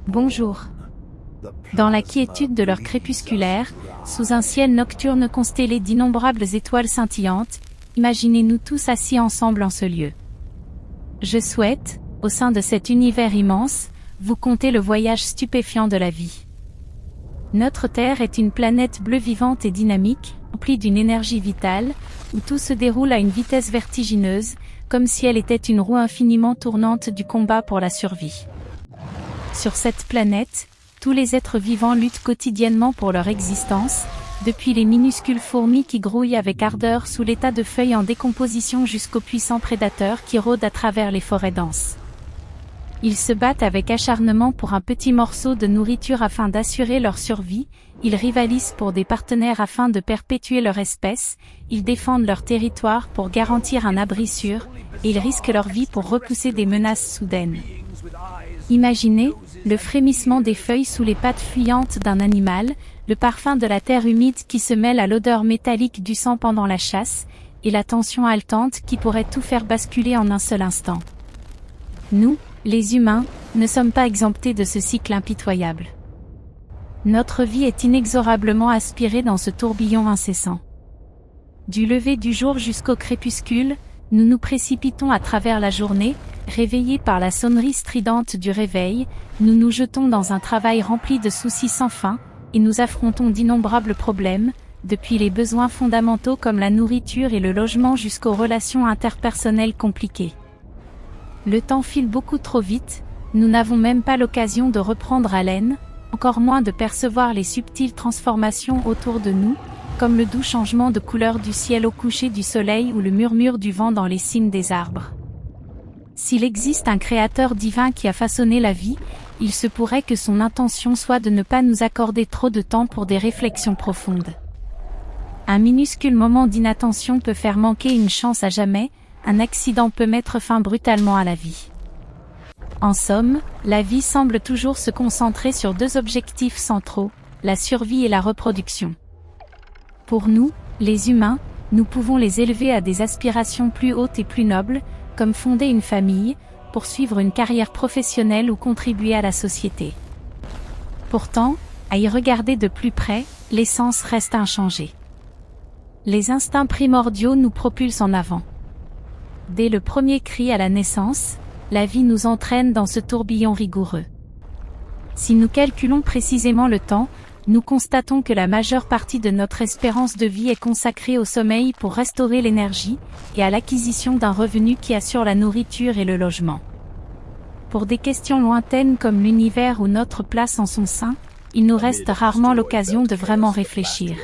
Bonjour. Dans la quiétude de l'heure crépusculaire, sous un ciel nocturne constellé d'innombrables étoiles scintillantes, imaginez-nous tous assis ensemble en ce lieu. Je souhaite, au sein de cet univers immense, vous conter le voyage stupéfiant de la vie. Notre Terre est une planète bleue vivante et dynamique, remplie d'une énergie vitale, où tout se déroule à une vitesse vertigineuse, comme si elle était une roue infiniment tournante du combat pour la survie. Sur cette planète, tous les êtres vivants luttent quotidiennement pour leur existence, depuis les minuscules fourmis qui grouillent avec ardeur sous l'état de feuilles en décomposition jusqu'aux puissants prédateurs qui rôdent à travers les forêts denses. Ils se battent avec acharnement pour un petit morceau de nourriture afin d'assurer leur survie, ils rivalisent pour des partenaires afin de perpétuer leur espèce, ils défendent leur territoire pour garantir un abri sûr, et ils risquent leur vie pour repousser des menaces soudaines. Imaginez le frémissement des feuilles sous les pattes fuyantes d'un animal, le parfum de la terre humide qui se mêle à l'odeur métallique du sang pendant la chasse, et la tension haletante qui pourrait tout faire basculer en un seul instant. Nous, les humains, ne sommes pas exemptés de ce cycle impitoyable. Notre vie est inexorablement aspirée dans ce tourbillon incessant. Du lever du jour jusqu'au crépuscule, nous nous précipitons à travers la journée, réveillés par la sonnerie stridente du réveil, nous nous jetons dans un travail rempli de soucis sans fin, et nous affrontons d'innombrables problèmes, depuis les besoins fondamentaux comme la nourriture et le logement jusqu'aux relations interpersonnelles compliquées. Le temps file beaucoup trop vite, nous n'avons même pas l'occasion de reprendre haleine, encore moins de percevoir les subtiles transformations autour de nous, comme le doux changement de couleur du ciel au coucher du soleil ou le murmure du vent dans les cimes des arbres. S'il existe un créateur divin qui a façonné la vie, il se pourrait que son intention soit de ne pas nous accorder trop de temps pour des réflexions profondes. Un minuscule moment d'inattention peut faire manquer une chance à jamais, un accident peut mettre fin brutalement à la vie. En somme, la vie semble toujours se concentrer sur deux objectifs centraux, la survie et la reproduction. Pour nous, les humains, nous pouvons les élever à des aspirations plus hautes et plus nobles, comme fonder une famille, poursuivre une carrière professionnelle ou contribuer à la société. Pourtant, à y regarder de plus près, l'essence reste inchangée. Les instincts primordiaux nous propulsent en avant. Dès le premier cri à la naissance, la vie nous entraîne dans ce tourbillon rigoureux. Si nous calculons précisément le temps, nous constatons que la majeure partie de notre espérance de vie est consacrée au sommeil pour restaurer l'énergie, et à l'acquisition d'un revenu qui assure la nourriture et le logement. Pour des questions lointaines comme l'univers ou notre place en son sein, il nous reste rarement l'occasion de vraiment réfléchir.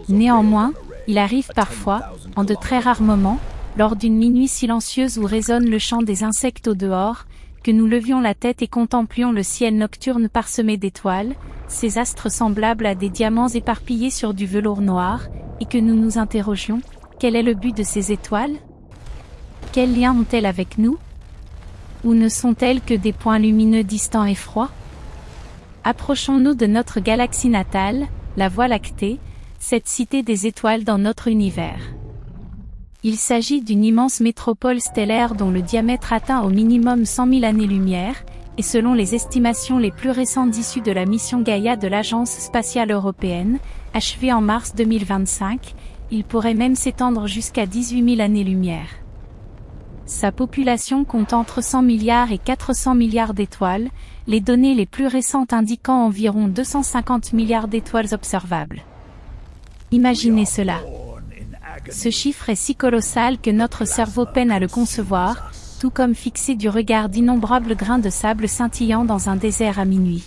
Néanmoins, il arrive parfois, en de très rares moments, lors d'une minuit silencieuse où résonne le chant des insectes au dehors, que nous levions la tête et contemplions le ciel nocturne parsemé d'étoiles, ces astres semblables à des diamants éparpillés sur du velours noir, et que nous nous interrogions, quel est le but de ces étoiles? Quel lien ont-elles avec nous? Ou ne sont-elles que des points lumineux distants et froids? Approchons-nous de notre galaxie natale, la Voie lactée, cette cité des étoiles dans notre univers. Il s'agit d'une immense métropole stellaire dont le diamètre atteint au minimum 100 000 années-lumière, et selon les estimations les plus récentes issues de la mission Gaïa de l'Agence spatiale européenne, achevée en mars 2025, il pourrait même s'étendre jusqu'à 18 000 années-lumière. Sa population compte entre 100 milliards et 400 milliards d'étoiles, les données les plus récentes indiquant environ 250 milliards d'étoiles observables. Imaginez cela. Ce chiffre est si colossal que notre cerveau peine à le concevoir, tout comme fixer du regard d'innombrables grains de sable scintillant dans un désert à minuit.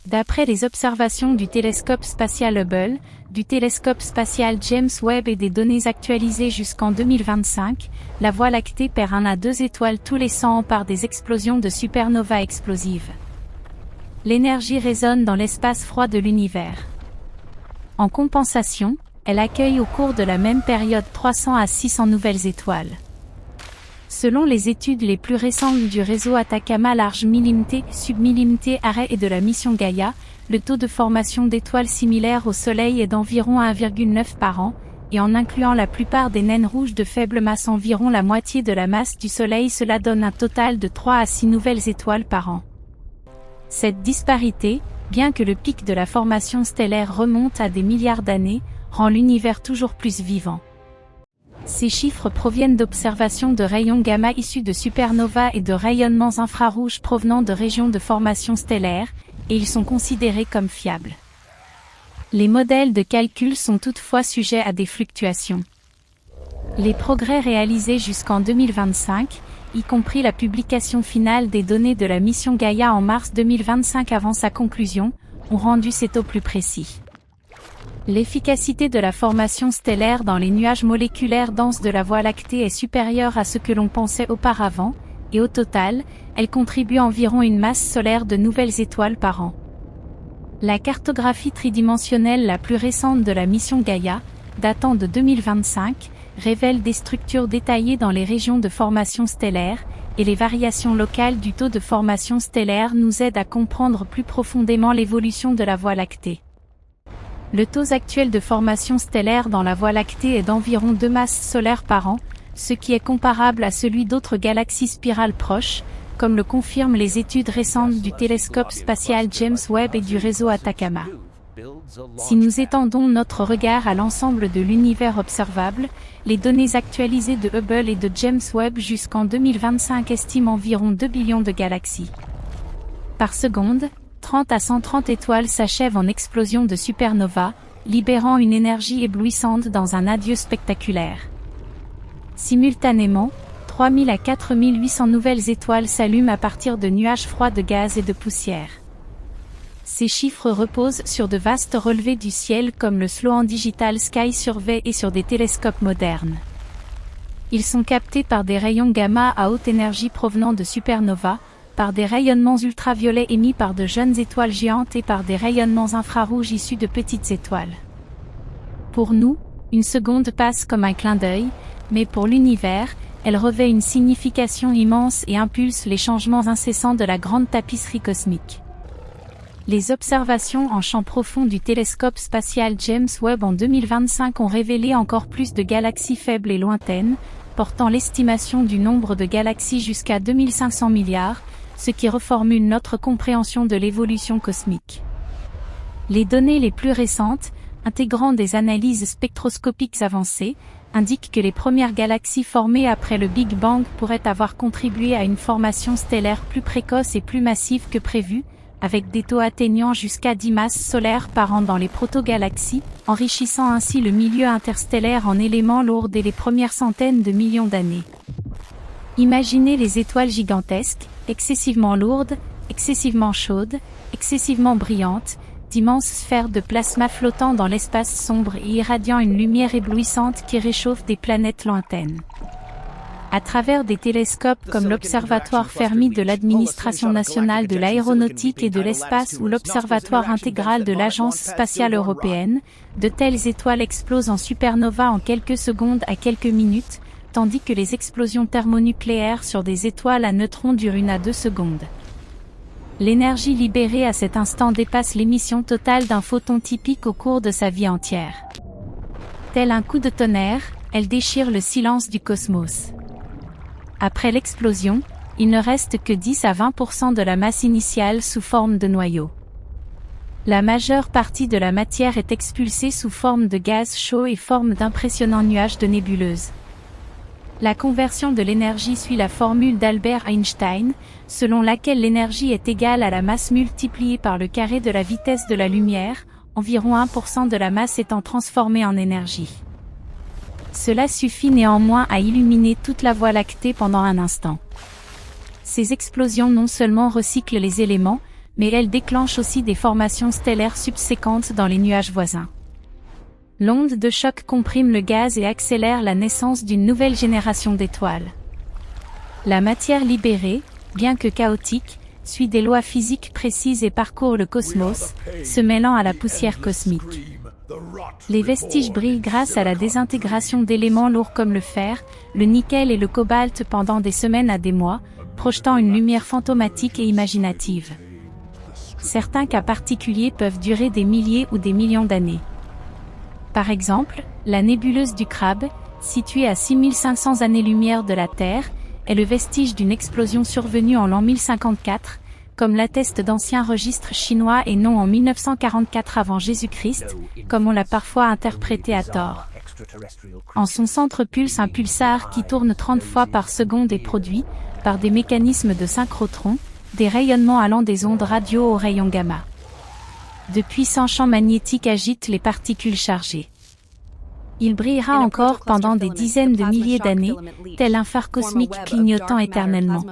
D'après les observations du télescope spatial Hubble, du télescope spatial James Webb et des données actualisées jusqu'en 2025, la Voie lactée perd 1 à 2 étoiles tous les 100 ans par des explosions de supernovas explosives. L'énergie résonne dans l'espace froid de l'univers. En compensation, elle accueille au cours de la même période 300 à 600 nouvelles étoiles. Selon les études les plus récentes du réseau Atacama Large Millimité, Submillimité Array et de la mission Gaïa, le taux de formation d'étoiles similaires au Soleil est d'environ 1,9 par an, et en incluant la plupart des naines rouges de faible masse, environ la moitié de la masse du Soleil, cela donne un total de 3 à 6 nouvelles étoiles par an. Cette disparité, bien que le pic de la formation stellaire remonte à des milliards d'années, rend l'univers toujours plus vivant. Ces chiffres proviennent d'observations de rayons gamma issus de supernovas et de rayonnements infrarouges provenant de régions de formation stellaire, et ils sont considérés comme fiables. Les modèles de calcul sont toutefois sujets à des fluctuations. Les progrès réalisés jusqu'en 2025, y compris la publication finale des données de la mission Gaïa en mars 2025 avant sa conclusion, ont rendu ces taux plus précis. L'efficacité de la formation stellaire dans les nuages moléculaires denses de la Voie lactée est supérieure à ce que l'on pensait auparavant, et au total, elle contribue à environ une masse solaire de nouvelles étoiles par an. La cartographie tridimensionnelle la plus récente de la mission Gaïa, datant de 2025, révèle des structures détaillées dans les régions de formation stellaire, et les variations locales du taux de formation stellaire nous aident à comprendre plus profondément l'évolution de la Voie lactée. Le taux actuel de formation stellaire dans la Voie lactée est d'environ 2 masses solaires par an, ce qui est comparable à celui d'autres galaxies spirales proches, comme le confirment les études récentes du télescope spatial James Webb et du réseau Atacama. Si nous étendons notre regard à l'ensemble de l'univers observable, les données actualisées de Hubble et de James Webb jusqu'en 2025 estiment environ 2 billions de galaxies par seconde. 30 à 130 étoiles s'achèvent en explosion de supernova, libérant une énergie éblouissante dans un adieu spectaculaire. Simultanément, 3000 à 4800 nouvelles étoiles s'allument à partir de nuages froids de gaz et de poussière. Ces chiffres reposent sur de vastes relevés du ciel comme le Sloan Digital Sky Survey et sur des télescopes modernes. Ils sont captés par des rayons gamma à haute énergie provenant de supernovas, par des rayonnements ultraviolets émis par de jeunes étoiles géantes et par des rayonnements infrarouges issus de petites étoiles. Pour nous, une seconde passe comme un clin d'œil, mais pour l'univers, elle revêt une signification immense et impulse les changements incessants de la grande tapisserie cosmique. Les observations en champ profond du télescope spatial James Webb en 2025 ont révélé encore plus de galaxies faibles et lointaines, portant l'estimation du nombre de galaxies jusqu'à 2500 milliards, ce qui reformule notre compréhension de l'évolution cosmique. Les données les plus récentes, intégrant des analyses spectroscopiques avancées, indiquent que les premières galaxies formées après le Big Bang pourraient avoir contribué à une formation stellaire plus précoce et plus massive que prévu, avec des taux atteignant jusqu'à 10 masses solaires par an dans les protogalaxies, enrichissant ainsi le milieu interstellaire en éléments lourds dès les premières centaines de millions d'années. Imaginez les étoiles gigantesques, excessivement lourdes, excessivement chaudes, excessivement brillantes, d'immenses sphères de plasma flottant dans l'espace sombre et irradiant une lumière éblouissante qui réchauffe des planètes lointaines. À travers des télescopes comme l'Observatoire Fermi de l'Administration nationale de l'aéronautique et de l'espace ou l'Observatoire intégral de l'Agence spatiale européenne, de telles étoiles explosent en supernova en quelques secondes à quelques minutes, tandis que les explosions thermonucléaires sur des étoiles à neutrons durent 1 à 2 secondes. L'énergie libérée à cet instant dépasse l'émission totale d'un photon typique au cours de sa vie entière. Tel un coup de tonnerre, elle déchire le silence du cosmos. Après l'explosion, il ne reste que 10 à 20% de la masse initiale sous forme de noyau. La majeure partie de la matière est expulsée sous forme de gaz chaud et forme d'impressionnants nuages de nébuleuses. La conversion de l'énergie suit la formule d'Albert Einstein, selon laquelle l'énergie est égale à la masse multipliée par le carré de la vitesse de la lumière, environ 1% de la masse étant transformée en énergie. Cela suffit néanmoins à illuminer toute la Voie lactée pendant un instant. Ces explosions non seulement recyclent les éléments, mais elles déclenchent aussi des formations stellaires subséquentes dans les nuages voisins. L'onde de choc comprime le gaz et accélère la naissance d'une nouvelle génération d'étoiles. La matière libérée, bien que chaotique, suit des lois physiques précises et parcourt le cosmos, se mêlant à la poussière cosmique. Les vestiges brillent grâce à la désintégration d'éléments lourds comme le fer, le nickel et le cobalt pendant des semaines à des mois, projetant une lumière fantomatique et imaginative. Certains cas particuliers peuvent durer des milliers ou des millions d'années. Par exemple, La nébuleuse du Crabe, située à 6500 années-lumière de la Terre, est le vestige d'une explosion survenue en l'an 1054, comme l'attestent d'anciens registres chinois et non en 1944 avant Jésus-Christ, comme on l'a parfois interprété à tort. En son centre pulse un pulsar qui tourne 30 fois par seconde et produit, par des mécanismes de synchrotron, des rayonnements allant des ondes radio aux rayons gamma. De puissants champs magnétiques agitent les particules chargées. Il brillera encore pendant des dizaines de milliers d'années, tel un phare cosmique clignotant éternellement.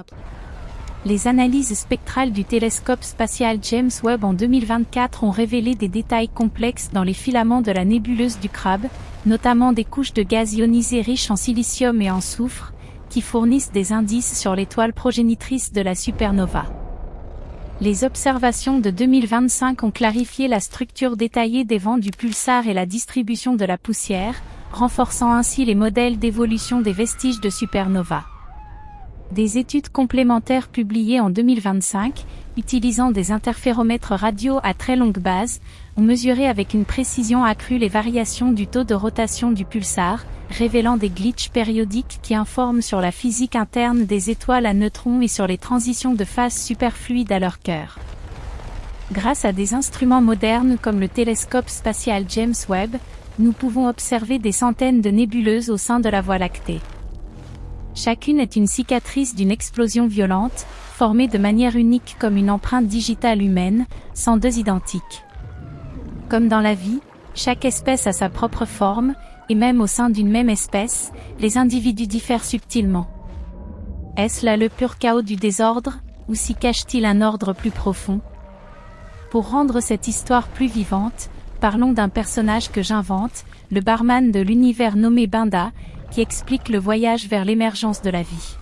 Les analyses spectrales du télescope spatial James Webb en 2024 ont révélé des détails complexes dans les filaments de la nébuleuse du Crabe, notamment des couches de gaz ionisés riches en silicium et en soufre, qui fournissent des indices sur l'étoile progénitrice de la supernova. Les observations de 2025 ont clarifié la structure détaillée des vents du pulsar et la distribution de la poussière, renforçant ainsi les modèles d'évolution des vestiges de supernova. Des études complémentaires publiées en 2025, utilisant des interféromètres radio à très longue base, ont mesuré avec une précision accrue les variations du taux de rotation du pulsar, révélant des glitches périodiques qui informent sur la physique interne des étoiles à neutrons et sur les transitions de phase superfluides à leur cœur. Grâce à des instruments modernes comme le télescope spatial James Webb, nous pouvons observer des centaines de nébuleuses au sein de la Voie lactée. Chacune est une cicatrice d'une explosion violente, formée de manière unique comme une empreinte digitale humaine, sans deux identiques. Comme dans la vie, chaque espèce a sa propre forme, et même au sein d'une même espèce, les individus diffèrent subtilement. Est-ce là le pur chaos du désordre, ou s'y cache-t-il un ordre plus profond? Pour rendre cette histoire plus vivante, parlons d'un personnage que j'invente, le barman de l'univers nommé Binda, qui explique le voyage vers l'émergence de la vie.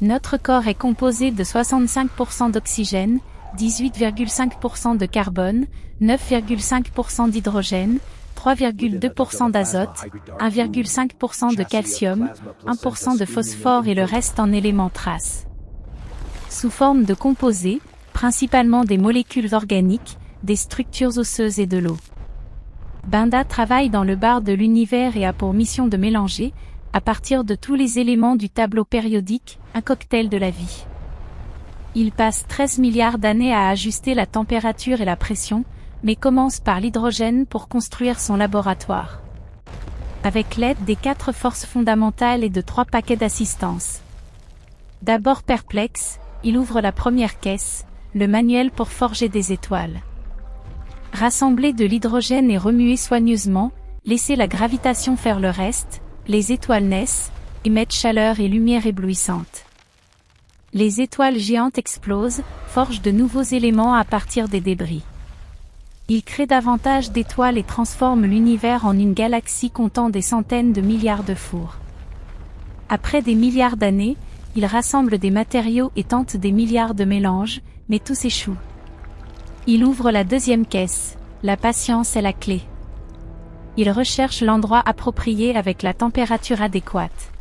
Notre corps est composé de 65% d'oxygène, 18,5% de carbone, 9,5% d'hydrogène, 3,2% d'azote, 1,5% de calcium, 1% de phosphore et le reste en éléments traces. Sous forme de composés, principalement des molécules organiques, des structures osseuses et de l'eau. Binda travaille dans le bar de l'univers et a pour mission de mélanger, à partir de tous les éléments du tableau périodique, un cocktail de la vie. Il passe 13 milliards d'années à ajuster la température et la pression, mais commence par l'hydrogène pour construire son laboratoire. Avec l'aide des 4 forces fondamentales et de 3 paquets d'assistance. D'abord perplexe, il ouvre la première caisse, le manuel pour forger des étoiles. Rassembler de l'hydrogène et remuer soigneusement, laisser la gravitation faire le reste, les étoiles naissent, émettent chaleur et lumière éblouissante. Les étoiles géantes explosent, forgent de nouveaux éléments à partir des débris. Il crée davantage d'étoiles et transforme l'univers en une galaxie comptant des centaines de milliards de fours. Après des milliards d'années, il rassemble des matériaux et tente des milliards de mélanges, mais tout s'échoue. Il ouvre la deuxième caisse, la patience est la clé. Il recherche l'endroit approprié avec la température adéquate.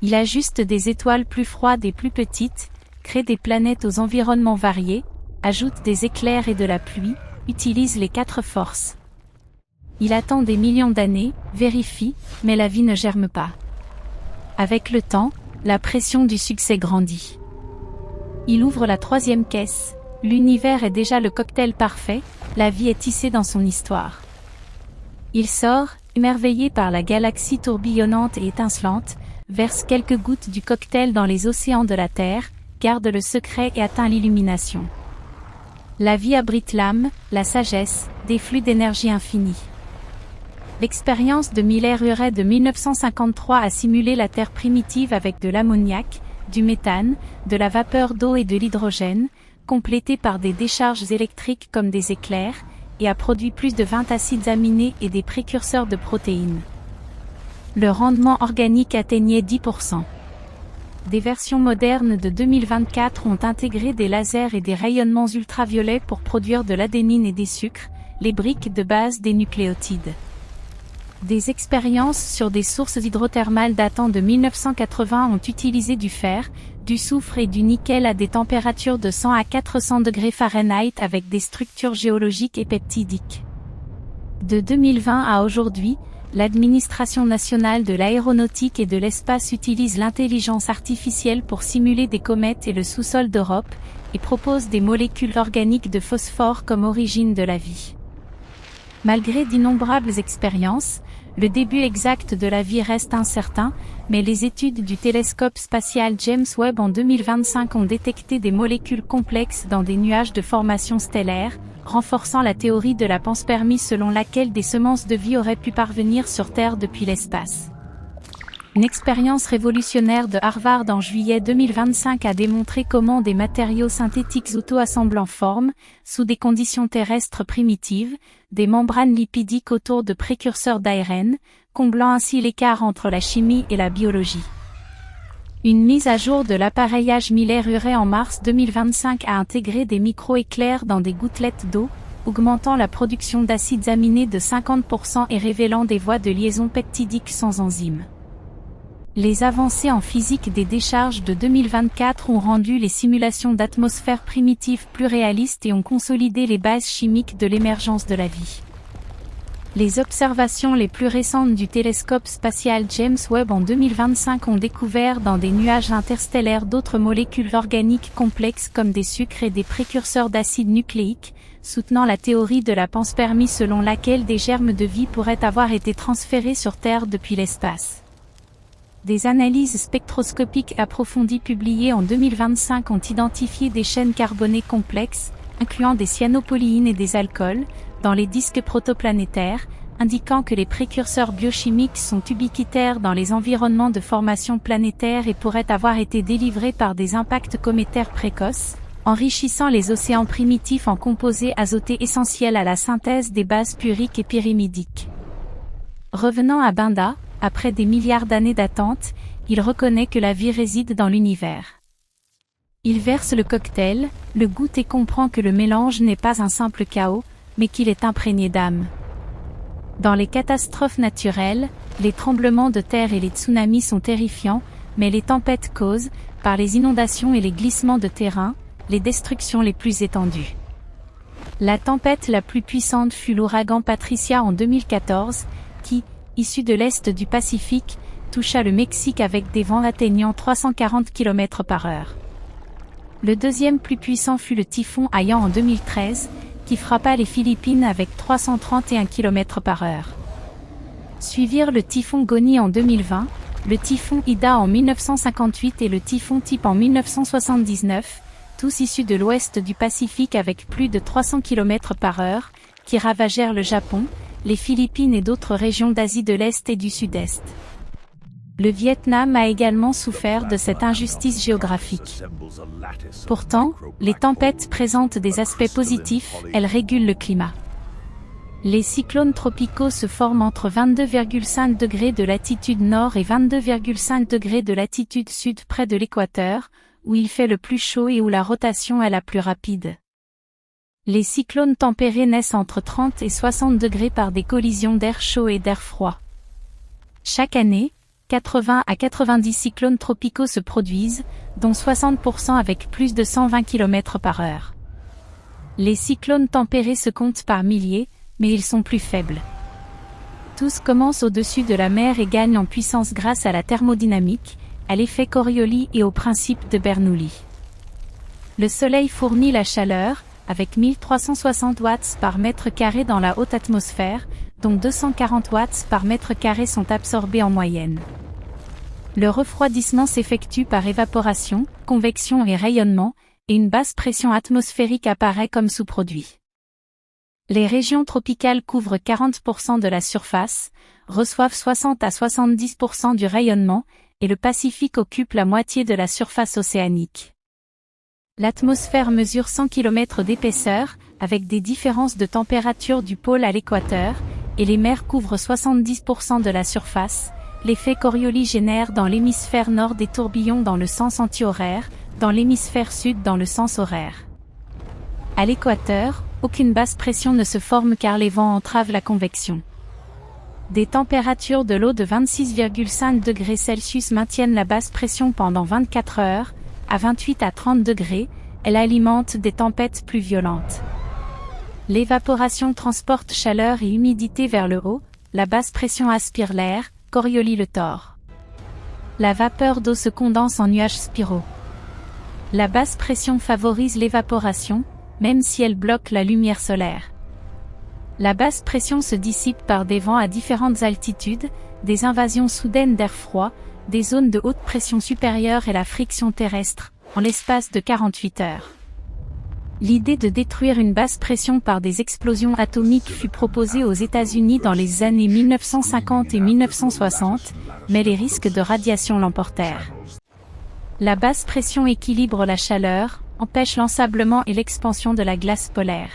Il ajuste des étoiles plus froides et plus petites, crée des planètes aux environnements variés, ajoute des éclairs et de la pluie, utilise les 4 forces. Il attend des millions d'années, vérifie, mais la vie ne germe pas. Avec le temps, la pression du succès grandit. Il ouvre la troisième caisse. L'univers est déjà le cocktail parfait, la vie est tissée dans son histoire. Il sort, émerveillé par la galaxie tourbillonnante et étincelante, verse quelques gouttes du cocktail dans les océans de la Terre, garde le secret et atteint l'illumination. La vie abrite l'âme, la sagesse, des flux d'énergie infinie. L'expérience de Miller-Urey de 1953 a simulé la Terre primitive avec de l'ammoniac, du méthane, de la vapeur d'eau et de l'hydrogène, complété par des décharges électriques comme des éclairs, et a produit plus de 20 acides aminés et des précurseurs de protéines. Le rendement organique atteignait 10%. Des versions modernes de 2024 ont intégré des lasers et des rayonnements ultraviolets pour produire de l'adénine et des sucres, les briques de base des nucléotides. Des expériences sur des sources hydrothermales datant de 1980 ont utilisé du fer, du soufre et du nickel à des températures de 100 à 400 degrés Fahrenheit avec des structures géologiques et peptidiques. De 2020 à aujourd'hui, l'Administration nationale de l'aéronautique et de l'espace utilise l'intelligence artificielle pour simuler des comètes et le sous-sol d'Europe, et propose des molécules organiques de phosphore comme origine de la vie. Malgré d'innombrables expériences, le début exact de la vie reste incertain, mais les études du télescope spatial James Webb en 2025 ont détecté des molécules complexes dans des nuages de formation stellaire, renforçant la théorie de la panspermie selon laquelle des semences de vie auraient pu parvenir sur Terre depuis l'espace. Une expérience révolutionnaire de Harvard en juillet 2025 a démontré comment des matériaux synthétiques auto-assemblent en forme, sous des conditions terrestres primitives, des membranes lipidiques autour de précurseurs d'ARN, comblant ainsi l'écart entre la chimie et la biologie. Une mise à jour de l'appareillage Miller-Urey en mars 2025 a intégré des micro-éclairs dans des gouttelettes d'eau, augmentant la production d'acides aminés de 50% et révélant des voies de liaison peptidiques sans enzymes. Les avancées en physique des décharges de 2024 ont rendu les simulations d'atmosphères primitives plus réalistes et ont consolidé les bases chimiques de l'émergence de la vie. Les observations les plus récentes du télescope spatial James Webb en 2025 ont découvert dans des nuages interstellaires d'autres molécules organiques complexes comme des sucres et des précurseurs d'acides nucléiques, soutenant la théorie de la panspermie selon laquelle des germes de vie pourraient avoir été transférés sur Terre depuis l'espace. Des analyses spectroscopiques approfondies publiées en 2025 ont identifié des chaînes carbonées complexes, incluant des cyanopolyines et des alcools, dans les disques protoplanétaires, indiquant que les précurseurs biochimiques sont ubiquitaires dans les environnements de formation planétaire et pourraient avoir été délivrés par des impacts cométaires précoces, enrichissant les océans primitifs en composés azotés essentiels à la synthèse des bases puriques et pyrimidiques. Revenant à Binda, après des milliards d'années d'attente, il reconnaît que la vie réside dans l'univers. Il verse le cocktail, le goûte et comprend que le mélange n'est pas un simple chaos, mais qu'il est imprégné d'âme. Dans les catastrophes naturelles, les tremblements de terre et les tsunamis sont terrifiants, mais les tempêtes causent, par les inondations et les glissements de terrain, les destructions les plus étendues. La tempête la plus puissante fut l'ouragan Patricia en 2014, qui, issu de l'est du Pacifique, toucha le Mexique avec des vents atteignant 340 km/h. Le deuxième plus puissant fut le typhon Haiyan en 2013, qui frappa les Philippines avec 331 km/h. Suivirent le typhon Goni en 2020, le typhon Ida en 1958 et le typhon Type en 1979, tous issus de l'ouest du Pacifique avec plus de 300 km/h, qui ravagèrent le Japon, les Philippines et d'autres régions d'Asie de l'Est et du Sud-Est. Le Vietnam a également souffert de cette injustice géographique. Pourtant, les tempêtes présentent des aspects positifs, elles régulent le climat. Les cyclones tropicaux se forment entre 22,5 degrés de latitude nord et 22,5 degrés de latitude sud près de l'équateur, où il fait le plus chaud et où la rotation est la plus rapide. Les cyclones tempérés naissent entre 30 et 60 degrés par des collisions d'air chaud et d'air froid. Chaque année, 80 à 90 cyclones tropicaux se produisent, dont 60% avec plus de 120 km/h. Les cyclones tempérés se comptent par milliers, mais ils sont plus faibles. Tous commencent au-dessus de la mer et gagnent en puissance grâce à la thermodynamique, à l'effet Coriolis et au principe de Bernoulli. Le Soleil fournit la chaleur, avec 1360 watts par mètre carré dans la haute atmosphère, dont 240 watts par mètre carré sont absorbés en moyenne. Le refroidissement s'effectue par évaporation, convection et rayonnement, et une basse pression atmosphérique apparaît comme sous-produit. Les régions tropicales couvrent 40% de la surface, reçoivent 60 à 70% du rayonnement, et le Pacifique occupe la moitié de la surface océanique. L'atmosphère mesure 100 km d'épaisseur, avec des différences de température du pôle à l'équateur, et les mers couvrent 70% de la surface. L'effet Coriolis génère dans l'hémisphère nord des tourbillons dans le sens anti-horaire, dans l'hémisphère sud dans le sens horaire. À l'équateur, aucune basse pression ne se forme car les vents entravent la convection. Des températures de l'eau de 26,5 degrés Celsius maintiennent la basse pression pendant 24 heures, à 28 à 30 degrés, elle alimente des tempêtes plus violentes. L'évaporation transporte chaleur et humidité vers le haut, la basse pression aspire l'air, Coriolis-le-Thor. La vapeur d'eau se condense en nuages spiraux. La basse pression favorise l'évaporation, même si elle bloque la lumière solaire. La basse pression se dissipe par des vents à différentes altitudes, des invasions soudaines d'air froid, des zones de haute pression supérieure et la friction terrestre, en l'espace de 48 heures. L'idée de détruire une basse pression par des explosions atomiques fut proposée aux États-Unis dans les années 1950 et 1960, mais les risques de radiation l'emportèrent. La basse pression équilibre la chaleur, empêche l'ensablement et l'expansion de la glace polaire.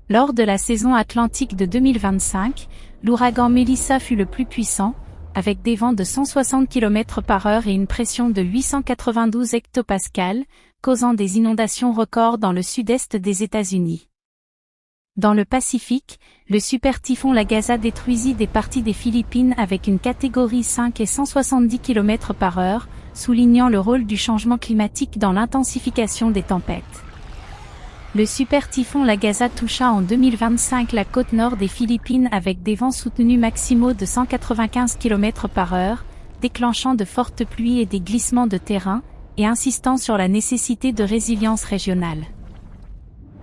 Lors de la saison atlantique de 2025, l'ouragan Melissa fut le plus puissant, avec des vents de 160 km/h et une pression de 892 hectopascales, causant des inondations records dans le sud-est des États-Unis. Dans le Pacifique, le super typhon Lagaza détruisit des parties des Philippines avec une catégorie 5 et 170 km/h, soulignant le rôle du changement climatique dans l'intensification des tempêtes. Le super typhon Lagaza toucha en 2025 la côte nord des Philippines avec des vents soutenus maximaux de 195 km/h, déclenchant de fortes pluies et des glissements de terrain, et insistant sur la nécessité de résilience régionale.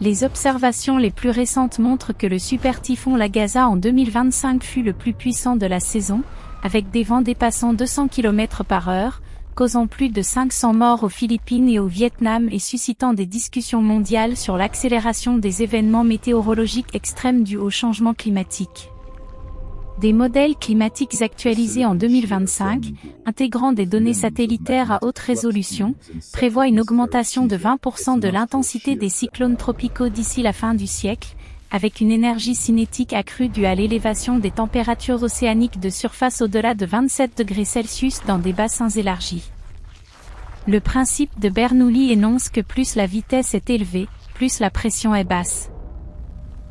Les observations les plus récentes montrent que le super typhon Lagaza en 2025 fut le plus puissant de la saison, avec des vents dépassant 200 km/h, causant plus de 500 morts aux Philippines et au Vietnam et suscitant des discussions mondiales sur l'accélération des événements météorologiques extrêmes dus au changement climatique. Des modèles climatiques actualisés en 2025, intégrant des données satellitaires à haute résolution, prévoient une augmentation de 20% de l'intensité des cyclones tropicaux d'ici la fin du siècle, avec une énergie cinétique accrue due à l'élévation des températures océaniques de surface au-delà de 27 degrés Celsius dans des bassins élargis. Le principe de Bernoulli énonce que plus la vitesse est élevée, plus la pression est basse.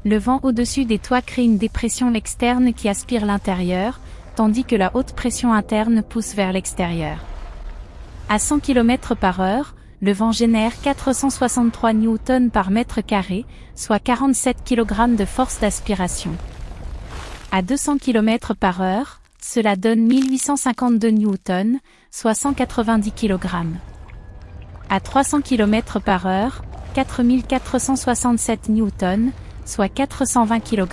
Le vent au-dessus des toits crée une dépression externe qui aspire l'intérieur, tandis que la haute pression interne pousse vers l'extérieur. À 100 km/h, le vent génère 463 Newtons par mètre carré, soit 47 kg de force d'aspiration. À 200 km/h, cela donne 1852 Newtons, soit 190 kg. À 300 km/h, 4467 Newtons, soit 420 kg.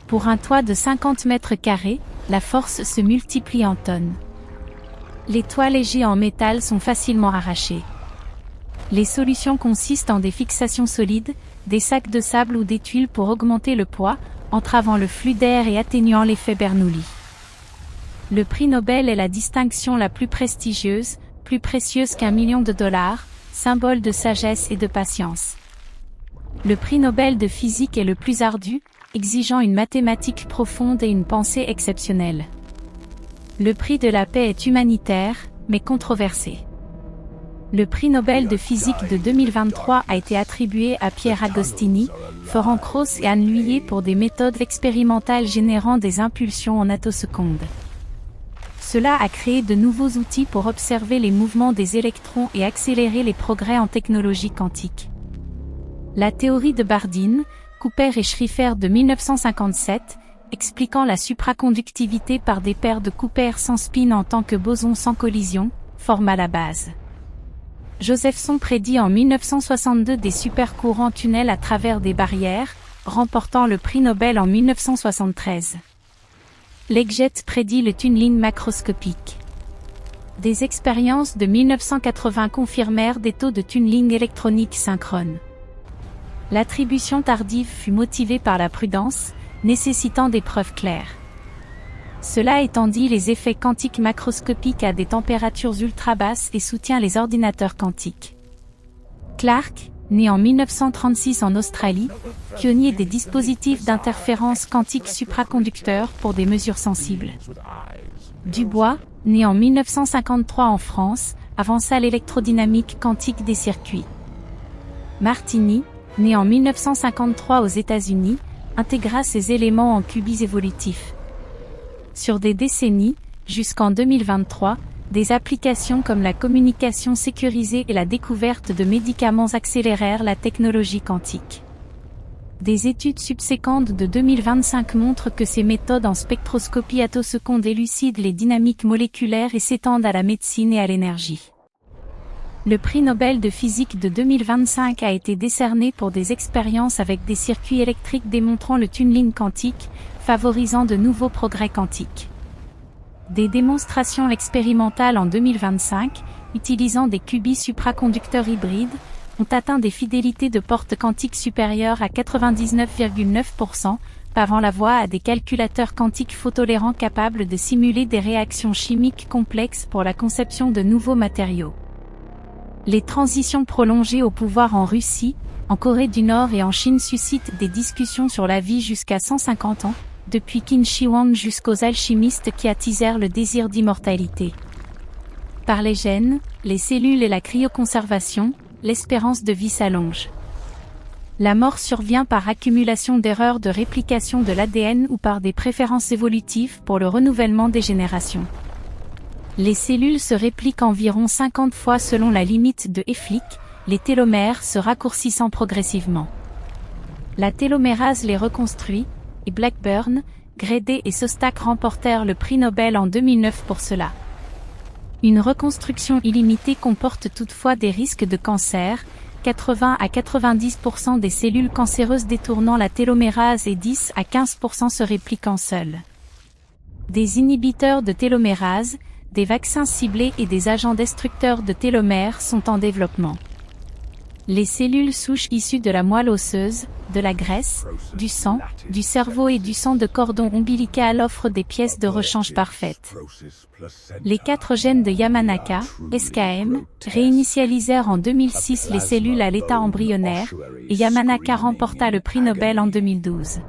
Pour un toit de 50 mètres carrés, la force se multiplie en tonnes. Les toits légers en métal sont facilement arrachés. Les solutions consistent en des fixations solides, des sacs de sable ou des tuiles pour augmenter le poids, entravant le flux d'air et atténuant l'effet Bernoulli. Le prix Nobel est la distinction la plus prestigieuse, plus précieuse qu'1 million de dollars, symbole de sagesse et de patience. Le prix Nobel de physique est le plus ardu, exigeant une mathématique profonde et une pensée exceptionnelle. Le prix de la paix est humanitaire, mais controversé. Le prix Nobel de physique de 2023 a été attribué à Pierre Agostini, Florent Krauss et Anne Lhuillier pour des méthodes expérimentales générant des impulsions en attosecondes. Cela a créé de nouveaux outils pour observer les mouvements des électrons et accélérer les progrès en technologie quantique. La théorie de Bardeen, Cooper et Schrieffer de 1957, expliquant la supraconductivité par des paires de Cooper sans spin en tant que bosons sans collision, forma la base. Josephson prédit en 1962 des supercourants tunnels à travers des barrières, remportant le prix Nobel en 1973. Legget prédit le tunneling macroscopique. Des expériences de 1980 confirmèrent des taux de tunneling électronique synchrones. L'attribution tardive fut motivée par la prudence, nécessitant des preuves claires. Cela étant dit, les effets quantiques macroscopiques à des températures ultra basses et soutient les ordinateurs quantiques. Clark, né en 1936 en Australie, pionnier des dispositifs d'interférence quantique supraconducteurs pour des mesures sensibles. Dubois, né en 1953 en France, avança l'électrodynamique quantique des circuits. Martini, né en 1953 aux États-Unis, intégra ces éléments en qubits évolutifs. Sur des décennies, jusqu'en 2023, des applications comme la communication sécurisée et la découverte de médicaments accélérèrent la technologie quantique. Des études subséquentes de 2025 montrent que ces méthodes en spectroscopie attoseconde élucident les dynamiques moléculaires et s'étendent à la médecine et à l'énergie. Le prix Nobel de physique de 2025 a été décerné pour des expériences avec des circuits électriques démontrant le tunneling quantique, favorisant de nouveaux progrès quantiques. Des démonstrations expérimentales en 2025, utilisant des qubits supraconducteurs hybrides, ont atteint des fidélités de porte quantique supérieures à 99,9%, pavant la voie à des calculateurs quantiques photolérants capables de simuler des réactions chimiques complexes pour la conception de nouveaux matériaux. Les transitions prolongées au pouvoir en Russie, en Corée du Nord et en Chine suscitent des discussions sur la vie jusqu'à 150 ans, depuis Qin Shi Huang jusqu'aux alchimistes qui attisèrent le désir d'immortalité. Par les gènes, les cellules et la cryoconservation, l'espérance de vie s'allonge. La mort survient par accumulation d'erreurs de réplication de l'ADN ou par des préférences évolutives pour le renouvellement des générations. Les cellules se répliquent environ 50 fois selon la limite de Hayflick, les télomères se raccourcissant progressivement. La télomérase les reconstruit, et Blackburn, Grady et Szostak remportèrent le prix Nobel en 2009 pour cela. Une reconstruction illimitée comporte toutefois des risques de cancer, 80 à 90% des cellules cancéreuses détournant la télomérase et 10 à 15% se répliquant seules. Des inhibiteurs de télomérase, des vaccins ciblés et des agents destructeurs de télomères sont en développement. Les cellules souches issues de la moelle osseuse, de la graisse, du sang, du cerveau et du sang de cordon ombilical offrent des pièces de rechange parfaites. Les 4 gènes de Yamanaka, SKM, réinitialisèrent en 2006 les cellules à l'état embryonnaire, et Yamanaka remporta le prix Nobel en 2012.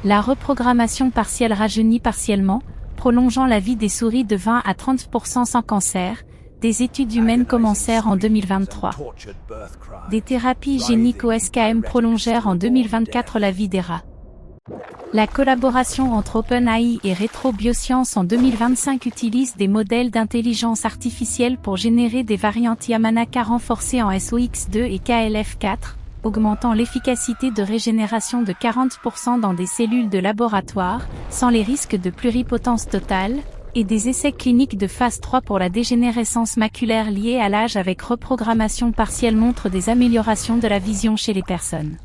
La reprogrammation partielle rajeunit partiellement, prolongeant la vie des souris de 20 à 30% sans cancer. Des études humaines commencèrent en 2023. Des thérapies géniques au SKM prolongèrent en 2024 la vie des rats. La collaboration entre OpenAI et Retro Bioscience en 2025 utilise des modèles d'intelligence artificielle pour générer des variantes Yamanaka renforcées en SOX2 et KLF4, augmentant l'efficacité de régénération de 40% dans des cellules de laboratoire, sans les risques de pluripotence totale, et des essais cliniques de phase 3 pour la dégénérescence maculaire liée à l'âge avec reprogrammation partielle montrent des améliorations de la vision chez les personnes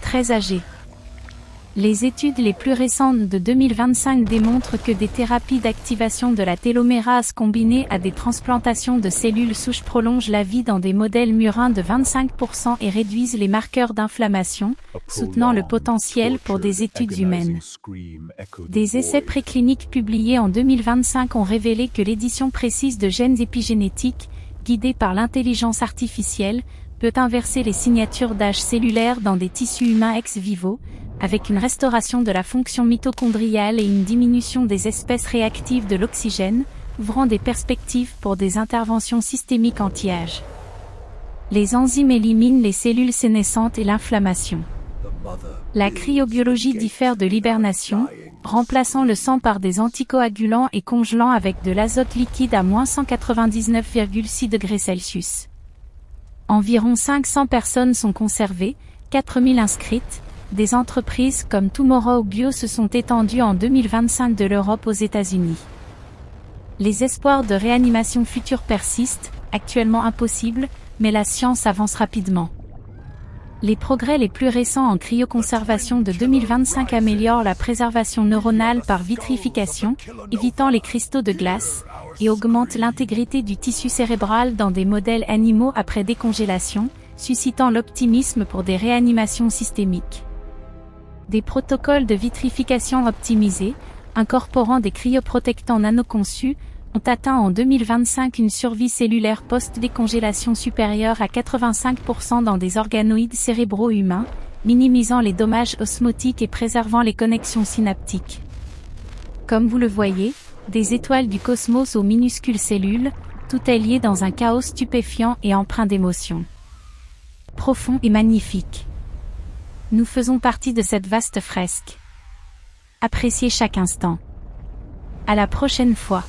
très âgées. Les études les plus récentes de 2025 démontrent que des thérapies d'activation de la télomérase combinées à des transplantations de cellules souches prolongent la vie dans des modèles murins de 25% et réduisent les marqueurs d'inflammation, soutenant le potentiel pour des études humaines. Des essais précliniques publiés en 2025 ont révélé que l'édition précise de gènes épigénétiques, guidée par l'intelligence artificielle, peut inverser les signatures d'âge cellulaire dans des tissus humains ex vivo, avec une restauration de la fonction mitochondriale et une diminution des espèces réactives de l'oxygène, ouvrant des perspectives pour des interventions systémiques anti-âge. Les enzymes éliminent les cellules sénescentes et l'inflammation. La cryobiologie diffère de l'hibernation, remplaçant le sang par des anticoagulants et congelant avec de l'azote liquide à -199,6 degrés Celsius. Environ 500 personnes sont conservées, 4000 inscrites. Des entreprises comme Tomorrow Bio se sont étendues en 2025 de l'Europe aux États-Unis. Les espoirs de réanimation future persistent, actuellement impossibles, mais la science avance rapidement. Les progrès les plus récents en cryoconservation de 2025 améliorent la préservation neuronale par vitrification, évitant les cristaux de glace, et augmentent l'intégrité du tissu cérébral dans des modèles animaux après décongélation, suscitant l'optimisme pour des réanimations systémiques. Des protocoles de vitrification optimisés, incorporant des cryoprotectants nanoconçus, ont atteint en 2025 une survie cellulaire post-décongélation supérieure à 85% dans des organoïdes cérébraux humains, minimisant les dommages osmotiques et préservant les connexions synaptiques. Comme vous le voyez, des étoiles du cosmos aux minuscules cellules, tout est lié dans un chaos stupéfiant et empreint d'émotion. Profond et magnifique. Nous faisons partie de cette vaste fresque. Appréciez chaque instant. À la prochaine fois.